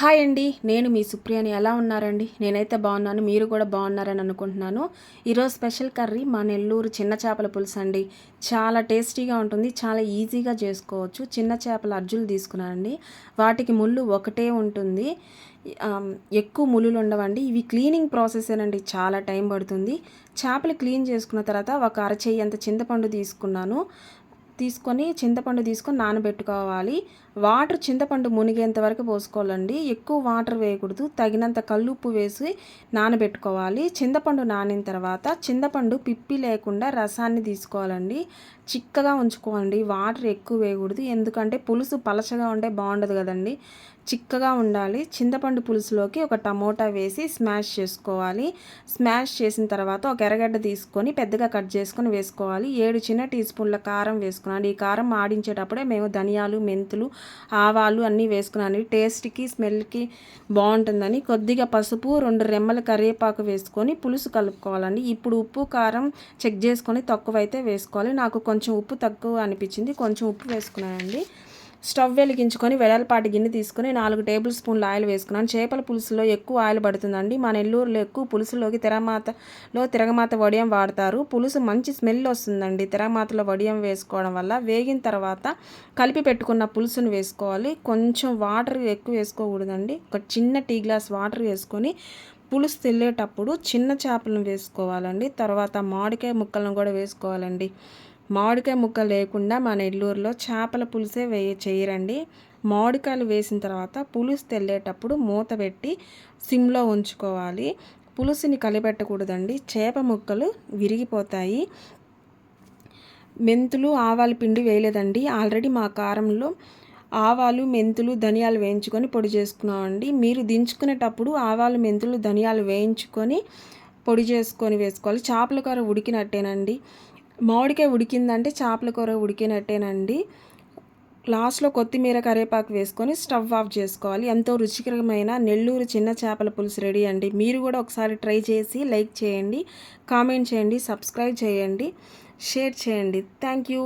Hi అండి, నేను మీ సుప్రియని. ఎలా ఉన్నారండి? నేనైతే బాగున్నాను, మీరు కూడా బాగున్నారని అనుకుంటున్నాను. ఈరోజు స్పెషల్ కర్రీ మా నెల్లూరు చిన్న చేపల పులుసు అండి. చాలా టేస్టీగా ఉంటుంది, చాలా ఈజీగా చేసుకోవచ్చు. చిన్న చేపల అర్జులు తీసుకున్నానండి, వాటికి ముళ్ళు ఒకటే ఉంటుంది. ఎక్కువ ముళ్ళులు ఉండవండి. ఇవి క్లీనింగ్ ప్రాసెసేనండి, చాలా టైం పడుతుంది. చేపలు క్లీన్ చేసుకున్న తర్వాత ఒక అరచెయ్యి అంత చింతపండు తీసుకొని చింతపండు తీసుకొని నానబెట్టుకోవాలి. వాటర్ చింతపండు మునిగేంత వరకు పోసుకోవాలండి, ఎక్కువ వాటర్ వేయకూడదు. తగినంత కల్లుప్పు వేసి నానబెట్టుకోవాలి. చింతపండు నానిన తర్వాత చింతపండు పిప్పి లేకుండా రసాన్ని తీసుకోవాలండి. చిక్కగా ఉంచుకోండి, వాటర్ ఎక్కువ వేయకూడదు. ఎందుకంటే పులుసు పలచగా ఉంటే బాగుండదు కదండి, చిక్కగా ఉండాలి. చింతపండు పులుసులోకి ఒక టమోటా వేసి స్మాష్ చేసుకోవాలి. స్మాష్ చేసిన తర్వాత ఒక ఎర్రగడ్డ తీసుకొని పెద్దగా కట్ చేసుకొని వేసుకోవాలి. 7 చిన్న టీ స్పూన్ల కారం వేసుకున్నాను. ఈ కారం ఆడించేటప్పుడే మేము ధనియాలు, మెంతులు, ఆవాలు అన్నీ వేసుకున్నాను. టేస్ట్కి స్మెల్కి బాగుంటుందని కొద్దిగా పసుపు, 2 రెమ్మల కరివేపాకు వేసుకొని పులుసు కలుపుకోవాలండి. ఇప్పుడు ఉప్పు కారం చెక్ చేసుకొని తక్కువైతే వేసుకోవాలి. నాకు కొంచెం ఉప్పు తక్కువ అనిపించింది, కొంచెం ఉప్పు వేసుకున్నానండి. స్టవ్ వెలిగించుకొని వెడల్పాటి గిన్నె తీసుకొని 4 టేబుల్ స్పూన్ల ఆయిల్ వేసుకున్నాను. చేపల పులుసులో ఎక్కువ ఆయిల్ పడుతుందండి. మా నెల్లూరులో ఎక్కువ పులుసులోకి తిరగమాత వడియం వాడతారు. పులుసు మంచి స్మెల్ వస్తుందండి తిరగమాతలో వడియం వేసుకోవడం వల్ల. వేగిన తర్వాత కలిపి పెట్టుకున్న పులుసును వేసుకోవాలి. కొంచెం వాటర్ ఎక్కువ వేసుకోకూడదండి, ఒక చిన్న టీ గ్లాస్ వాటర్ వేసుకొని పులుసు తెల్లేటప్పుడు చిన్న చేపలను వేసుకోవాలండి. తర్వాత మామిడికాయ ముక్కలను కూడా వేసుకోవాలండి. మామిడికాయ ముక్క లేకుండా మా నెల్లూరులో చేపల పులుసే చేయరండి. మామిడికాయలు వేసిన తర్వాత పులుసు తెల్లేటప్పుడు మూత పెట్టి సిమ్లో ఉంచుకోవాలి. పులుసుని కలిపెట్టకూడదండి, చేప ముక్కలు విరిగిపోతాయి. మెంతులు, ఆవాల పిండి వేయలేదండి. ఆల్రెడీ మా కారంలో ఆవాలు, మెంతులు, ధనియాలు వేయించుకొని పొడి చేసుకున్నామండి. మీరు దించుకునేటప్పుడు ఆవాలు, మెంతులు, ధనియాలు వేయించుకొని పొడి చేసుకొని వేసుకోవాలి. చేపల కూర ఉడికినట్టేనండి. మామిడికాయ ఉడికిందంటే చేపల కూర ఉడికినట్టేనండి. లాస్ట్లో కొత్తిమీర, కరివేపాకు వేసుకొని స్టవ్ ఆఫ్ చేసుకోవాలి. ఎంతో రుచికరమైన నెల్లూరు చిన్న చేపల పులుసు రెడీ అండి. మీరు కూడా ఒకసారి ట్రై చేసి లైక్ చేయండి, కామెంట్ చేయండి, సబ్స్క్రైబ్ చేయండి, షేర్ చేయండి. Thank you.